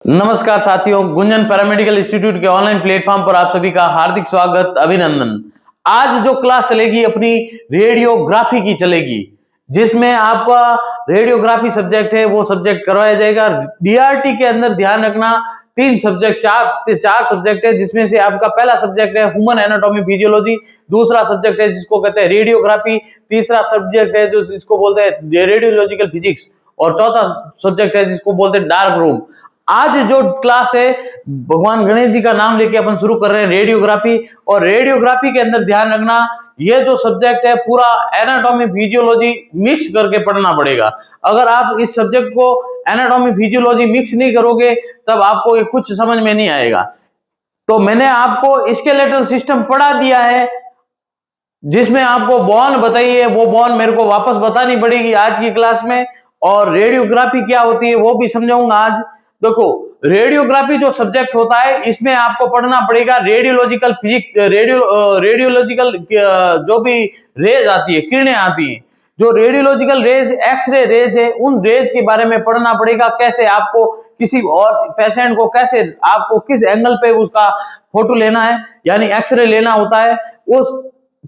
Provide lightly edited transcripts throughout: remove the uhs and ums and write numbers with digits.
नमस्कार साथियों, Gunjan paramedical institute के ऑनलाइन प्लेटफॉर्म पर आप सभी का हार्दिक स्वागत, अभिनंदन। आज जो क्लास चलेगी अपनी रेडियोग्राफी की चलेगी, जिसमें आपका रेडियोग्राफी सब्जेक्ट है वो सब्जेक्ट करवाया जाएगा। डीआरटी के अंदर ध्यान रखना चार सब्जेक्ट है, जिसमें से आपका पहला सब्जेक्ट है ह्यूमन एनाटॉमी फिजियोलॉजी, दूसरा सब्जेक्ट है जिसको कहते हैं रेडियोग्राफी, तीसरा सब्जेक्ट है जो जिसको बोलते हैं रेडियोलॉजिकल फिजिक्स, और चौथा सब्जेक्ट है जिसको बोलते हैं डार्क रूम। आज जो क्लास है भगवान गणेश जी का नाम लेके अपन शुरू कर रहे हैं रेडियोग्राफी। और रेडियोग्राफी के अंदर ध्यान रखना, ये जो सब्जेक्ट है पूरा एनाटॉमी फिजियोलॉजी मिक्स करके पढ़ना पड़ेगा। अगर आप इस सब्जेक्ट को एनाटॉमी फिजियोलॉजी मिक्स नहीं करोगे तब आपको ये कुछ समझ में नहीं आएगा। तो मैंने आपको स्केलेटल सिस्टम पढ़ा दिया है, जिसमें आपको बॉन बताई है, वो बॉन मेरे को वापस बतानी पड़ेगी आज की क्लास में। और रेडियोग्राफी क्या होती है वो भी समझाऊंगा आज। देखो, रेडियोग्राफी जो सब्जेक्ट होता है इसमें आपको पढ़ना पड़ेगा रेडियोलॉजिकल फिजिक्स, रेडियोलॉजिकल जो भी रेज आती है, किरणें आती हैं, जो रेडियोलॉजिकल रेज, एक्सरे रेज है, उन रेज के बारे में पढ़ना पड़ेगा। कैसे आपको किसी और पेशेंट को, कैसे आपको किस एंगल पे उसका फोटो लेना है, यानी एक्सरे लेना होता है, उस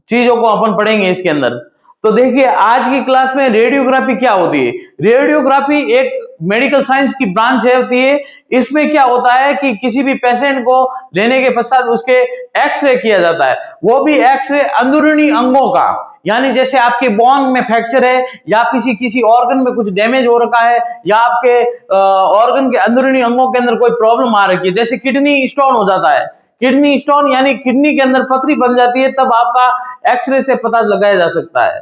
चीजों को अपन पढ़ेंगे इसके अंदर। तो देखिए, आज की क्लास में रेडियोग्राफी क्या होती है। रेडियोग्राफी एक मेडिकल साइंस की ब्रांच होती है। इसमें क्या होता है कि किसी भी पेशेंट को लेने के पश्चात उसके एक्सरे किया जाता है, वो भी एक्सरे अंदरूनी अंगों का, यानी जैसे आपके बोन में फ्रैक्चर है, या किसी ऑर्गन में कुछ डैमेज हो रखा है, या आपके ऑर्गन के अंदरूनी अंगों के अंदर कोई प्रॉब्लम आ रखी है, जैसे किडनी स्टोन हो जाता है, किडनी स्टोन यानी किडनी के अंदर पथरी बन जाती है, तब आपका एक्सरे से पता लगाया जा सकता है।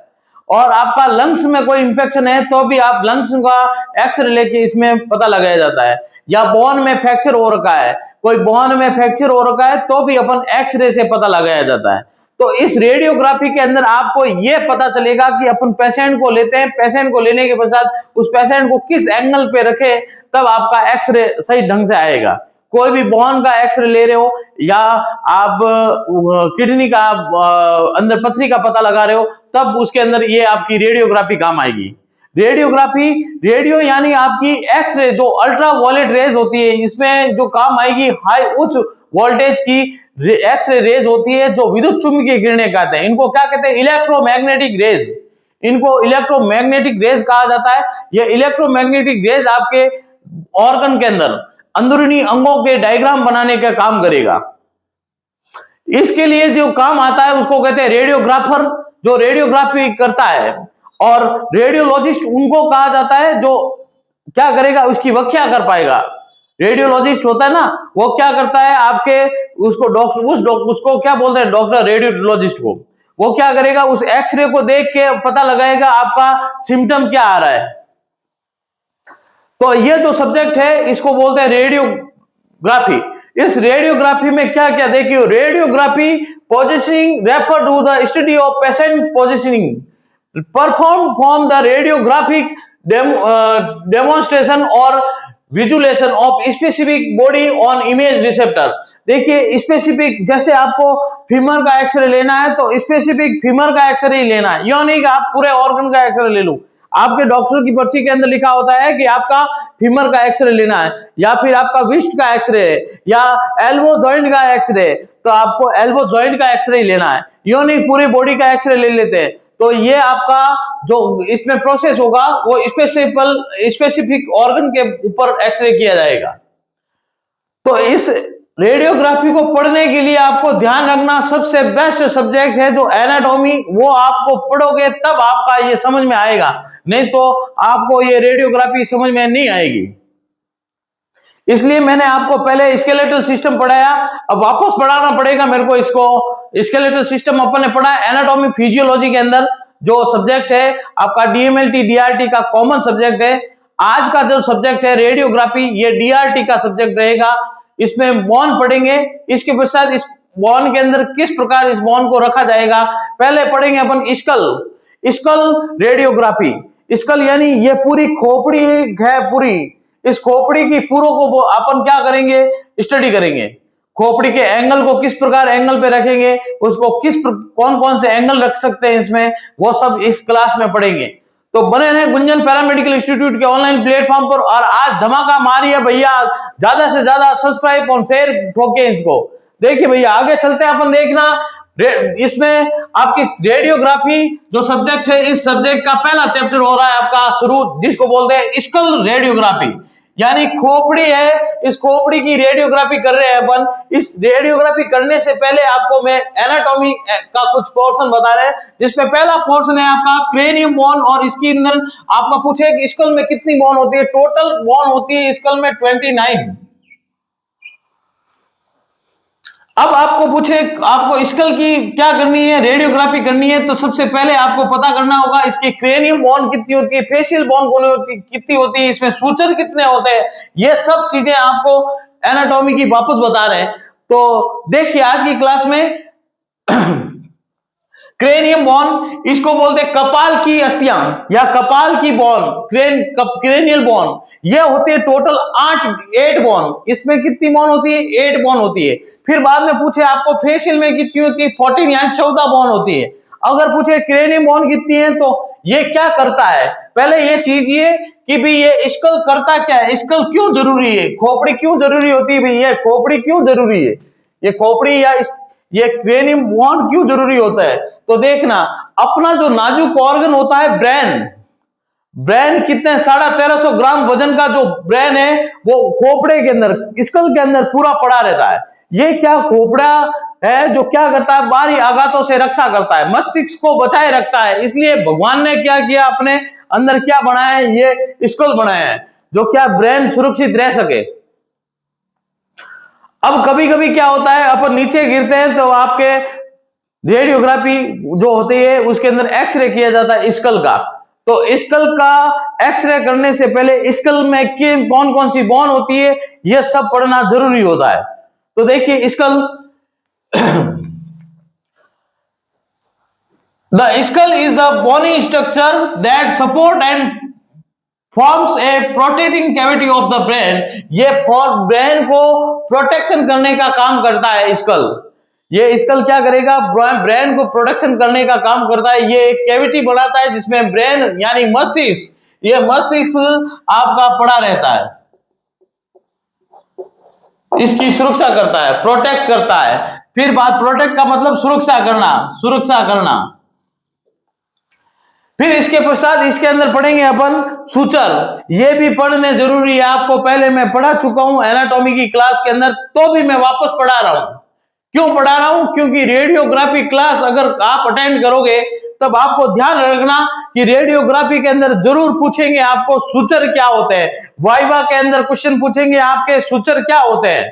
और आपका लंग्स में कोई इंफेक्शन है तो भी आप लंग्स का एक्सरे लेके इसमें पता लगाया जाता है। या बोन में फ्रैक्चर हो रखा है, कोई बोन में फ्रैक्चर हो रखा है तो भी अपन एक्सरे से पता लगाया जाता है। तो इस रेडियोग्राफी के अंदर आपको यह पता चलेगा कि अपन पेशेंट को लेते हैं, पेशेंट को लेने के पश्चात उस पेशेंट को किस एंगल पे रखे, तब आपका एक्सरे सही ढंग से आएगा। कोई भी बोन का एक्सरे ले रहे हो, या आप किडनी का अंदर पथरी का पता लगा रहे हो, तब उसके अंदर ये आपकी रेडियोग्राफी काम आएगी। रेडियोग्राफी, रेडियो यानी आपकी एक्सरे, जो अल्ट्रा वायलेट रेज होती है, इसमें जो काम आएगी हाई उच्च वोल्टेज की एक्सरे रेज होती है, जो विद्युत चुंबकीय किरणें कहते हैं। इनको क्या कहते हैं? Electromagnetic rays. इनको इलेक्ट्रोमैग्नेटिक रेज कहा जाता है। ये इलेक्ट्रोमैग्नेटिक रेज आपके ऑर्गन के अंदर अंदरूनी अंगों के डायग्राम बनाने का काम करेगा। इसके लिए जो काम आता है उसको कहते हैं रेडियोग्राफर, जो रेडियोग्राफी करता है। और रेडियोलॉजिस्ट उनको कहा जाता है जो क्या करेगा, उसकी व्याख्या कर पाएगा। रेडियोलॉजिस्ट होता है ना, वो क्या करता है, आपके उसको डॉक्टर, उसको क्या बोलते हैं, डॉक्टर रेडियोलॉजिस्ट को। वो क्या करेगा, उस एक्सरे को देख के पता लगाएगा आपका सिम्टम क्या आ रहा है। तो ये जो सब्जेक्ट है इसको बोलते हैं रेडियोग्राफी। इस रेडियोग्राफी में क्या क्या देखिए, radiography positioning refer to the study of patient positioning perform from the radiographic demonstration और visualization of specific body on image receptor. देखिए, स्पेसिफिक, जैसे आपको फीमर का एक्सरे लेना है तो स्पेसिफिक फीमर का एक्सरे ही लेना है, यह नहीं कि आप पूरे ऑर्गन का एक्सरे ले लो। आपके डॉक्टर की पर्ची के अंदर लिखा होता है कि आपका फीमर का एक्सरे लेना है, या फिर आपका विस्ट का एक्सरे है, या एल्बो जॉइंट का एक्सरे, तो आपको एल्बो जॉइंट का एक्सरे ही लेना है, यो नहीं पूरी बॉडी का एक्सरे ले लेते हैं। तो ये आपका जो इसमें प्रोसेस होगा वो स्पेसिफिक ऑर्गन के ऊपर एक्सरे किया जाएगा। तो इस रेडियोग्राफी को पढ़ने के लिए आपको ध्यान रखना, सबसे बेस्ट सब्जेक्ट है जो एनाटॉमी, वो आपको पढ़ोगे तब आपका ये समझ में आएगा, नहीं तो आपको ये रेडियोग्राफी समझ में नहीं आएगी। इसलिए मैंने आपको पहले स्केलेटल सिस्टम पढ़ाया, अब वापस पढ़ाना पड़ेगा मेरे को इसको। स्केलेटल सिस्टम अपन ने पढ़ा एनाटॉमी फिजियोलॉजी के अंदर, जो सब्जेक्ट है आपका डीएमएलटी डीआरटी का कॉमन सब्जेक्ट है। आज का जो सब्जेक्ट है रेडियोग्राफी, ये डीआरटी का सब्जेक्ट रहेगा। इसमें बॉन पढ़ेंगे, इसके पश्चात इस बॉन के अंदर किस प्रकार इस बॉन को रखा जाएगा। पहले पढ़ेंगे अपन स्कल रेडियोग्राफी। स्कल यानी ये पूरी खोपड़ी है, पूरी इस खोपड़ी की पूरों को अपन क्या करेंगे, स्टडी करेंगे। खोपड़ी के एंगल को किस प्रकार एंगल पे रखेंगे, उसको कौन कौन से एंगल रख सकते हैं इसमें, वो सब इस क्लास में पढ़ेंगे। तो बने रहे गुंजन पैरामेडिकल इंस्टीट्यूट के ऑनलाइन प्लेटफॉर्म पर, और आज धमाका मारी है भैया, ज्यादा से ज्यादा सब्सक्राइब और शेयर ठोके इसको। देखिए भैया आगे चलते हैं अपन, देखना इसमें आपकी रेडियोग्राफी जो सब्जेक्ट है, इस सब्जेक्ट का पहला चैप्टर हो रहा है आपका शुरू, जिसको बोलते हैं स्कल रेडियोग्राफी, यानी खोपड़ी है, इस खोपड़ी की रेडियोग्राफी कर रहे हैं अपन। इस रेडियोग्राफी करने से पहले आपको मैं एनाटॉमी का कुछ पोर्शन बता रहे हैं, जिसमें पहला पोर्शन है आपका क्रेनियम बोन, और इसके अंदर आपका पूछे कि स्कल में कितनी बोन होती है। टोटल बोन होती है स्कल में 29। अब आपको पूछे आपको स्कल की क्या करनी है, रेडियोग्राफी करनी है, तो सबसे पहले आपको पता करना होगा इसकी क्रेनियम बोन कितनी होती है, फेशियल बोन कितनी होती है, इसमें सूचर कितने होते हैं, ये सब चीजें आपको एनाटॉमी की वापस बता रहे हैं। तो देखिए आज की क्लास में क्रेनियम बोन, इसको बोलते हैं कपाल की अस्थियां या कपाल की बोन, क्रेनियल बोन, ये होती है टोटल 8 बोन। इसमें कितनी बोन होती है? 8 बोन होती है। फिर बाद में पूछे आपको फेशियल में कितनी होती है? 14 यानी 14 बोन होती है। अगर पूछे क्रेनियम बोन कितनी है, तो ये क्या करता है, पहले ये चीज ये कि भाई ये स्कल करता क्या है, स्कल क्यों जरूरी है, खोपड़ी क्यों जरूरी होती है, भाई ये खोपड़ी क्यों जरूरी है, ये खोपड़ी या ये क्रेनियम बोन क्यों जरूरी होता है। तो देखना अपना जो नाजुक ऑर्गन होता है ब्रेन कितने 1350 ग्राम वजन का जो ब्रेन है वो खोपड़े के अंदर, स्कल के अंदर पूरा पड़ा रहता है। ये क्या खोपड़ा है जो क्या करता है, बाहरी आघातों से रक्षा करता है, मस्तिष्क को बचाए रखता है। इसलिए भगवान ने क्या किया, अपने अंदर क्या बनाया है, ये स्कल बनाया है जो क्या ब्रेन सुरक्षित रह सके। अब कभी कभी क्या होता है, अपन नीचे गिरते हैं तो आपके रेडियोग्राफी जो होती है उसके अंदर एक्सरे किया जाता है स्कल का। तो स्कल का एक्सरे करने से पहले स्कल में कौन कौन सी बोन होती है यह सब पढ़ना जरूरी होता है। तो देखिए school The skull is the bony structure that support and forms a protecting cavity of the brain। ये ब्रेन को प्रोटेक्शन करने का काम करता है स्कल। ये स्कल क्या करेगा, ब्रेन को प्रोटेक्शन करने का काम करता है। ये एक कैविटी बनाता है जिसमें ब्रेन यानी मस्तिष्क, ये मस्तिष्क आपका पड़ा रहता है, इसकी सुरक्षा करता है, प्रोटेक्ट करता है। फिर बात प्रोटेक्ट का मतलब सुरक्षा करना। फिर इसके पश्चात इसके अंदर पढ़ेंगे अपन सूचर, ये भी पढ़ने जरूरी है आपको, पहले मैं पढ़ा चुका हूं एनाटॉमी की क्लास के अंदर, तो भी मैं वापस पढ़ा रहा हूं। क्यों पढ़ा रहा हूं, क्योंकि रेडियोग्राफी क्लास अगर आप अटेंड करोगे तब आपको ध्यान रखना कि रेडियोग्राफी के अंदर जरूर पूछेंगे आपको सूचर क्या होते हैं। वाइवा के अंदर क्वेश्चन पूछेंगे आपके सूचर क्या होते हैं,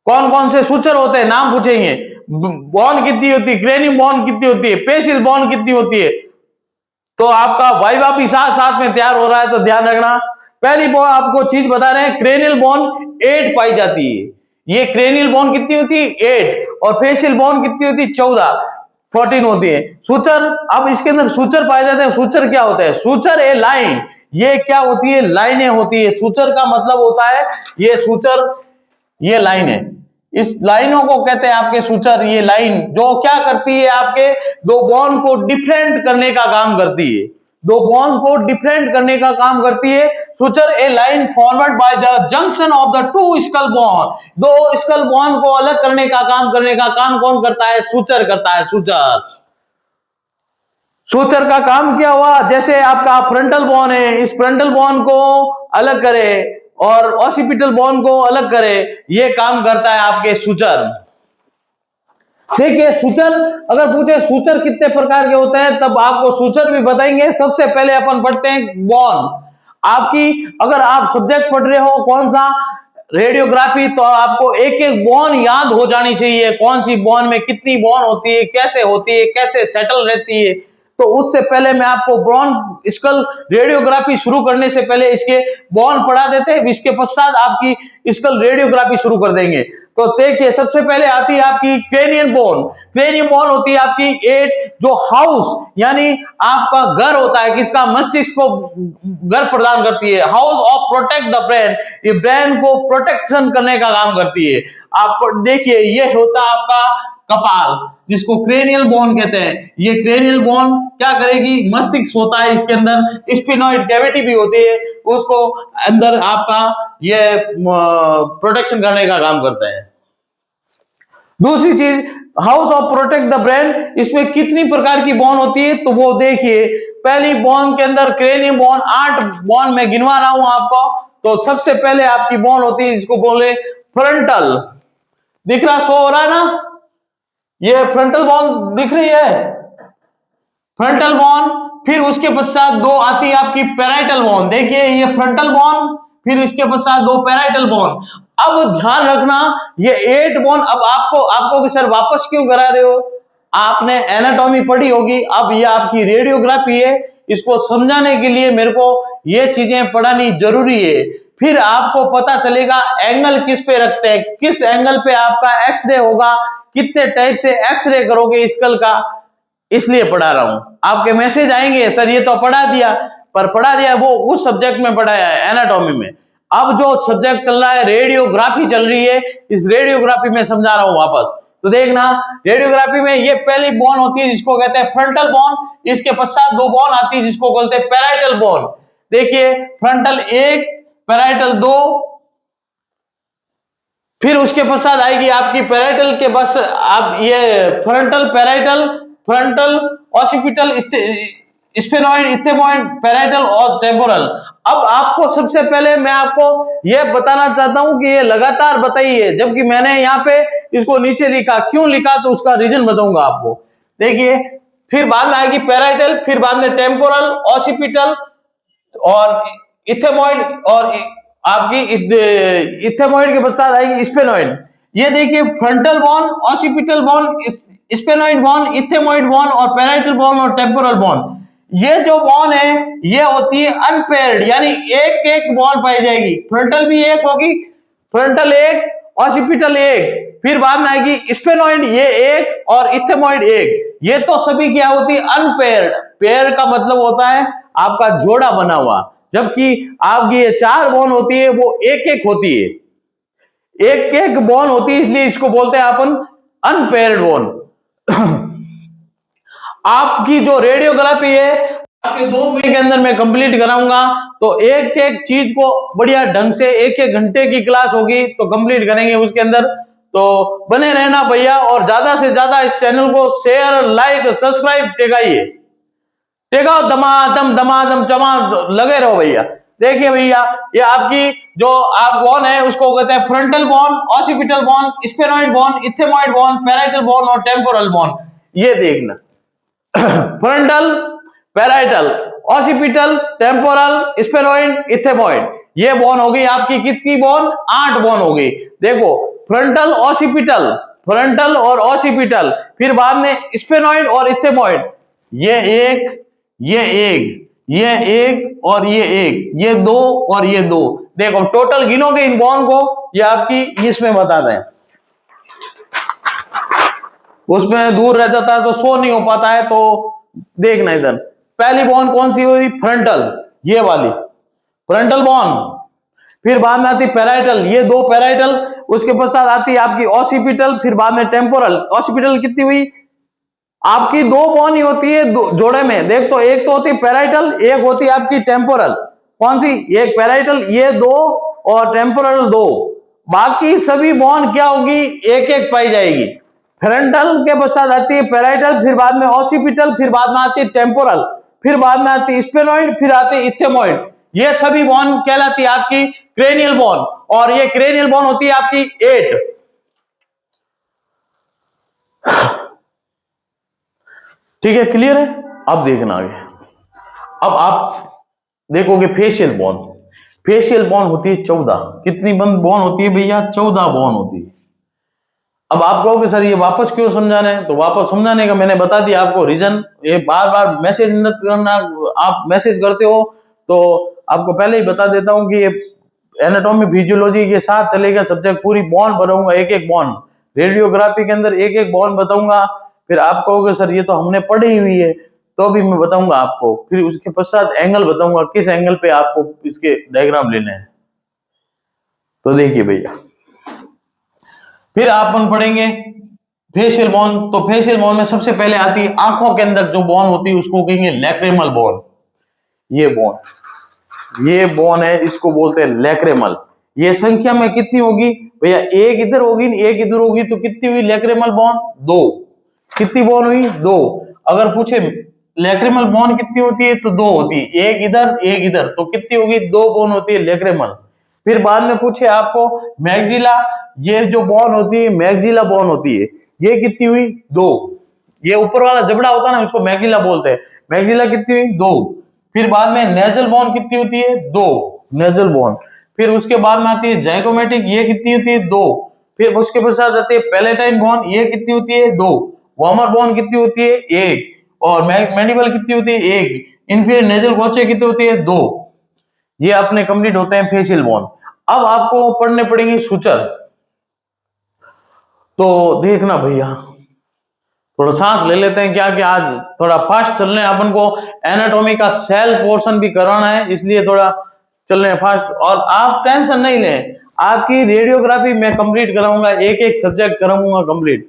कौन कौन से सूचर होते हैं नाम पूछेंगे, बॉन कितनी होती है, क्रेनियम बॉन कितनी होती है, पेशियल बॉन कितनी होती है। तो आपका वाइवा भी साथ साथ में तैयार हो रहा है, तो ध्यान रखना। पहली आपको चीज बता रहे हैं, क्रेनियल बोन 8 पाई जाती है। ये क्रेनियल बोन कितनी होती है 8, और फेशियल बोन कितनी होती है 14 होती है। सूचर, अब इसके अंदर सूचर पाए जाते हैं। सूचर क्या होता है, सूचर ए लाइन, ये क्या होती है, लाइनें होती है। सूचर का मतलब होता है ये सूचर, ये लाइन है, इस लाइनों को कहते हैं आपके सूचर। ये लाइन जो क्या करती है, आपके दो बॉन्ड को डिफरेंट करने का काम करती है, दो बॉन्ड को डिफरेंट करने का काम करती है। Suture a line formed by the junction of the two skull bones, दो स्कल बॉन्ड को अलग करने का काम कौन करता है, सूचर करता है। सूचर का काम क्या हुआ, जैसे आपका फ्रंटल बोन है, इस फ्रंटल बोन को अलग करे और ऑसिपिटल बोन को अलग करे, ये काम करता है आपके सूचर। देखिए सूचर, अगर पूछे सूचर कितने प्रकार के होते हैं तब आपको सूचर भी बताएंगे। सबसे पहले अपन पढ़ते हैं बोन। आपकी अगर आप सब्जेक्ट पढ़ रहे हो कौन सा, रेडियोग्राफी, तो आपको एक एक बोन याद हो जानी चाहिए, कौन सी बोन में कितनी बोन होती है, कैसे सेटल रहती है। तो उससे पहले मैं आपको बोन स्कल रेडियोग्राफी शुरू करने से पहले इसके बोन पढ़ा देते हैं, इसके पश्चात आपकी स्कल रेडियोग्राफी शुरू कर देंगे। तो देखिए सबसे पहले आती है आपकी क्रेनियम बोन। क्रेनियम बोन होती है आपकी 8, जो हाउस यानी आपका घर होता है, किसका, मस्तिष्क को घर प्रदान करती है। House of protect the brain, ये ब्रेन को प्रोटेक्शन करने का काम करती है। आप देखिए ये होता है आपका कपाल, जिसको क्रेनियल बोन कहते हैं। ये क्रेनियल बोन क्या करेगी, मस्तिष्क होता है इसके अंदर, स्फिनोइड कैविटी भी होती है, उसको अंदर आपका ये प्रोटेक्शन करने का काम करता है। दूसरी चीज, house of protect the brain, इसमें कितनी प्रकार की बोन होती है तो वो देखिए। पहली बोन के अंदर क्रेनियम बोन, 8 बोन में गिनवा रहा हूं आपको। तो सबसे पहले आपकी बोन होती है जिसको बोले फ्रंटल, दिख रहा, शो हो रहा है ना, ये फ्रंटल बोन दिख रही है, फ्रंटल बोन। फिर उसके पश्चात दो आती है आपकी पैराइटल बोन, देखिए ये फ्रंटल बोन, फिर इसके पश्चात दो पैराइटल बोन। अब ध्यान रखना ये 8 बोन, अब आपको कि सर वापस क्यों करा रहे हो, आपने एनाटॉमी पढ़ी होगी, अब ये आपकी रेडियोग्राफी है, इसको समझाने के लिए मेरे को ये चीजें पढ़ानी जरूरी है। फिर आपको पता चलेगा एंगल किस पे रखते हैं, किस एंगल पे आपका एक्सरे होगा, कितने टाइप से एक्सरे करोगे स्कल का, इसलिए पढ़ा रहा हूं। आपके मैसेज आएंगे सर ये तो पढ़ा दिया, पर पढ़ा दिया वो उस सब्जेक्ट में पढ़ाया है, एनाटॉमी में। अब जो सब्जेक्ट चल रहा है रेडियोग्राफी चल रही है, इस रेडियोग्राफी में समझा रहा हूं वापस। तो देखना, रेडियोग्राफी में ये पहली बोन होती है जिसको कहते हैं फ्रंटल बोन, इसके पश्चात दो बोन आती है जिसको बोलते हैं पैराइटल बोन। देखिए फ्रंटल 1, पैराइटल 2, फिर उसके पश्चात आएगी आपकी पैराइटल के बस, आप ये frontal, parietal, frontal, occipital, sphenoid, इथेमॉइड, parietal और टेम्पोरल। अब आपको सबसे पहले मैं आपको यह बताना चाहता हूं कि ये लगातार बताइए, जबकि मैंने यहाँ पे इसको नीचे लिखा, क्यों लिखा तो उसका रीजन बताऊंगा आपको। देखिए फिर बाद में आएगी पैराइटल, फिर बाद में टेम्पोरल, ऑसिपिटल और इथेमॉइड, और आपकी इथेमॉइड के पश्चात आएगी स्फेनॉइड। ये देखिए frontal bone, occipital bone, sphenoid bone, इथेमॉइड bone और पैराइटल बोन और टेम्पोरल बोन। ये जो बोन है ये होती है अनपेयर्ड, यानी एक एक बोन पाई जाएगी। फ्रंटल भी एक होगी, फ्रंटल एक, ऑसिपिटल एक, फिर बाद में आएगी स्फेनॉइड ये एक और इथेमॉइड एक। ये तो सभी क्या होती है अनपेयर्ड। पेयर का मतलब होता है आपका जोड़ा बना हुआ, जबकि आपकी ये 4 बोन होती है वो एक एक होती है, एक एक बोन होती है, इसलिए इसको बोलते हैं अपन अनपेयर्ड बोन। आपकी जो रेडियोग्राफी है आपके 2 महीने के अंदर मैं कंप्लीट कराऊंगा, तो एक एक चीज को बढ़िया ढंग से, एक एक घंटे की क्लास होगी तो कंप्लीट करेंगे उसके अंदर। तो बने रहना भैया, और ज्यादा से ज्यादा इस चैनल को शेयर, लाइक, सब्सक्राइब टेकाइए, टेकाओ, दमादम दमादम चमा लगे रहो भैया। देखिए भैया ये आपकी जो आप बोन है उसको कहते हैं frontal bone, occipital bone, sphenoid bone, इथेमॉइड bone, parietal bone और टेम्पोरल बोन। ये देखना frontal, parietal, occipital, temporal, sphenoid, इथेमॉइड, ये बोन हो गई आपकी कितनी बोन, 8 बोन हो गई। देखो फ्रंटल, ऑसिपिटल, फ्रंटल और ऑसिपिटल, फिर बाद में स्फेनॉइड और इथेमॉइड, ये एक, ये एक, ये एक और ये एक, ये 2 और ये 2। देखो टोटल गिनोगे इन बोन को, ये आपकी इसमें बता दें, उसमें दूर रह जाता है तो शो नहीं हो पाता है। तो देखना इधर पहली बोन कौन सी हुई, फ्रंटल, ये वाली फ्रंटल बोन, फिर बाद में आती पैराइटल, ये 2 पैराइटल, उसके पश्चात आती है आपकी ऑसिपिटल, फिर बाद में टेम्पोरल। ऑसिपिटल कितनी हुई आपकी, 2 बोन ही होती है जोड़े में, देख तो एक तो होती है पैराइटल, एक होती है आपकी टेम्पोरल। कौन सी, एक पैराइटल, ये 2 और टेम्पोरल 2। बाकी सभी बोन क्या होगी, एक एक पाई जाएगी। फ्रंटल के पश्चात आती है पैराइटल, फिर बाद में ऑसिपिटल, फिर बाद में आती है टेम्पोरल, फिर बाद में आती है स्फेनॉइड, फिर आती है इथेमॉइड। ये सभी बोन कहलाती है आपकी क्रेनियल बोन, और ये क्रेनियल बोन होती है आपकी 8। ठीक है, क्लियर है। अब देखना आगे, अब आप देखोगे फेशियल बोन। फेशियल बोन होती है 14। कितनी बोन होती है भैया, 14 बोन होती है। अब आप कहोगे सर ये वापस क्यों समझाने हैं, तो वापस समझाने का मैंने बता दिया आपको रीजन। ये बार बार मैसेज न करना, आप मैसेज करते हो तो आपको पहले ही बता देता हूं कि ये एनाटॉमी फिजियोलॉजी के साथ चलेगा सब्जेक्ट, पूरी बोन बताऊंगा, एक एक बोन। रेडियोग्राफी के अंदर एक एक बोन बताऊंगा, फिर आप कहोगे सर ये तो हमने पढ़ी हुई है, तो भी मैं बताऊंगा आपको। फिर उसके पश्चात एंगल बताऊंगा, किस एंगल पे आपको इसके डायग्राम लेने हैं। तो देखिए भैया, फिर अपन पढ़ेंगे फेशियल बोन, तो फेशियल बोन में सबसे पहले आती है आंखों के अंदर जो बोन होती है उसको कहेंगे लैक्रिमल बोन। ये बोन है, इसको बोलते हैं लैक्रिमल। ये संख्या में कितनी होगी भैया, एक इधर होगी एक इधर होगी, तो कितनी हुई लैक्रिमल बोन? दो। कितनी बोन हुई? दो। अगर पूछे लैक्रिमल बोन कितनी होती है तो दो होती है, एक इधर, तो कितनी होगी? दो बोन होती है लैक्रिमल। फिर बाद में पूछे आपको मैक्सिला, ये जो बोन होती है मैक्सिला बोन होती है, ये कितनी हुई? दो। ये ऊपर वाला जबड़ा होता है ना, उसको मैक्सिला बोलते हैं। मैक्सिला कितनी हुई? दो। फिर बाद में नेजल बोन कितनी होती है? दो, नेजल बोन। फिर उसके बाद में आती है जाइगोमेटिक, ये कितनी होती है? दो। फिर उसके पश्चात आती है पैलेटाइन बोन, ये कितनी होती है? दो। वॉर्मर बोन कितनी होती है? एक। और मैंडिबल कितनी होती है? एक। इन्फीरियर नेजल गोचे कितनी होती है? दो। ये अपने कंप्लीट होते हैं फेशियल बोन। अब आपको पढ़ने पड़ेंगे सुचर। तो देखना भैया, थोड़ा सांस ले लेते हैं, क्या कि आज थोड़ा फास्ट चल रहे हैं, अपन को एनाटॉमी का सेल पोर्शन भी कराना है, इसलिए थोड़ा चल रहे हैं फास्ट। और आप टेंशन नहीं लें, आपकी रेडियोग्राफी मैं कंप्लीट कराऊंगा, एक एक सब्जेक्ट कराऊंगा कंप्लीट।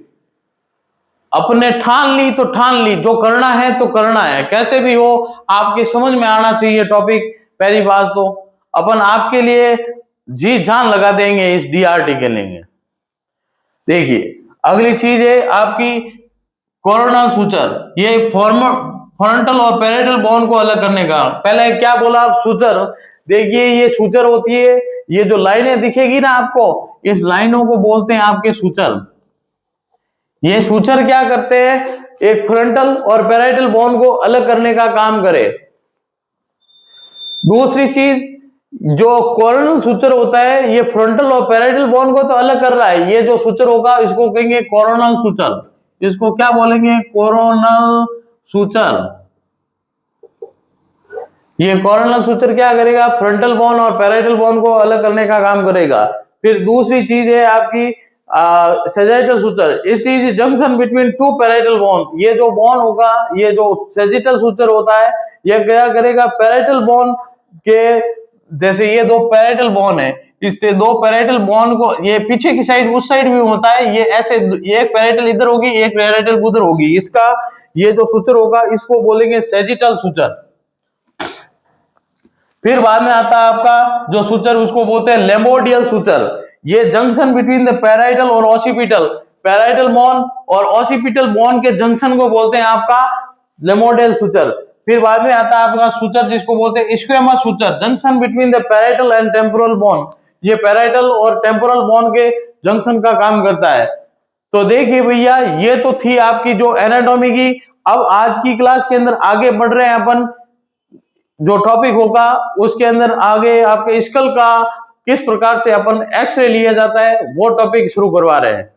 अपने ठान ली तो ठान ली, जो करना है तो करना है, कैसे भी हो आपके समझ में आना चाहिए टॉपिक। पहली बात तो अपन आपके लिए जी जान लगा देंगे इस डीआरटी के लिए। देखिए अगली चीज है आपकी कोरोनल सुचर। ये फ्रंटल और पैरेटल बोन को अलग करने का। पहले क्या बोला आप? सुचर। देखिए ये सुचर होती है, ये जो लाइनें दिखेगी ना आपको, इस लाइनों को बोलते हैं आपके सुचर। ये सुचर क्या करते हैं? एक फ्रंटल और पैरेटल बोन को अलग करने का काम करे। दूसरी चीज, जो कोरोनल सुचर होता है ये फ्रंटल और पैरेटल बोन को तो अलग कर रहा है, ये जो सुचर होगा इसको कहेंगे कोरोनल सुचर। इसको क्या बोलेंगे? Coronal suture. ये कोरोनल सुचर क्या करेगा? फ्रंटल बोन और पैरेटल बोन को अलग करने का काम करेगा। फिर दूसरी चीज है आपकी sagittal suture. It is junction between two parietal bone. ये जो बोन होगा, ये जो सेजिटल सुचर होता है, ये क्या करेगा? पैरेटल बोन के, जैसे ये दो पैरेटल बोन है, इससे दो पैरेटल बोन को, ये पीछे की साइड उस साइड भी होता है, ये ऐसे एक पैरेटल इधर होगी एक पैरेटल उधर होगी, इसका ये जो सुचर होगा इसको बोलेंगे सेजिटल सुचर। फिर बाद में आता है आपका जो सुचर, उसको बोलते हैं लेमोडियल सुचर। ये जंक्शन बिटवीन द पैराइटल और ऑसिपिटल, पैराइटल बोन और ऑसिपिटल बोन के जंक्शन को बोलते हैं आपका लेमोडियल सुचर। फिर बाद में आता है आपका सुचर जिसको बोलते हैं squamous suture, junction between the parietal and temporal bone. ये पैराइटल और टेम्पोरल बोन के जंक्शन का काम करता है। तो देखिए भैया, ये तो थी आपकी जो एनाटॉमी की। अब आज की क्लास के अंदर आगे बढ़ रहे हैं अपन, जो टॉपिक होगा उसके अंदर आगे आपके स्कल का किस प्रकार से अपन एक्सरे लिया जाता है वो टॉपिक शुरू करवा रहे हैं।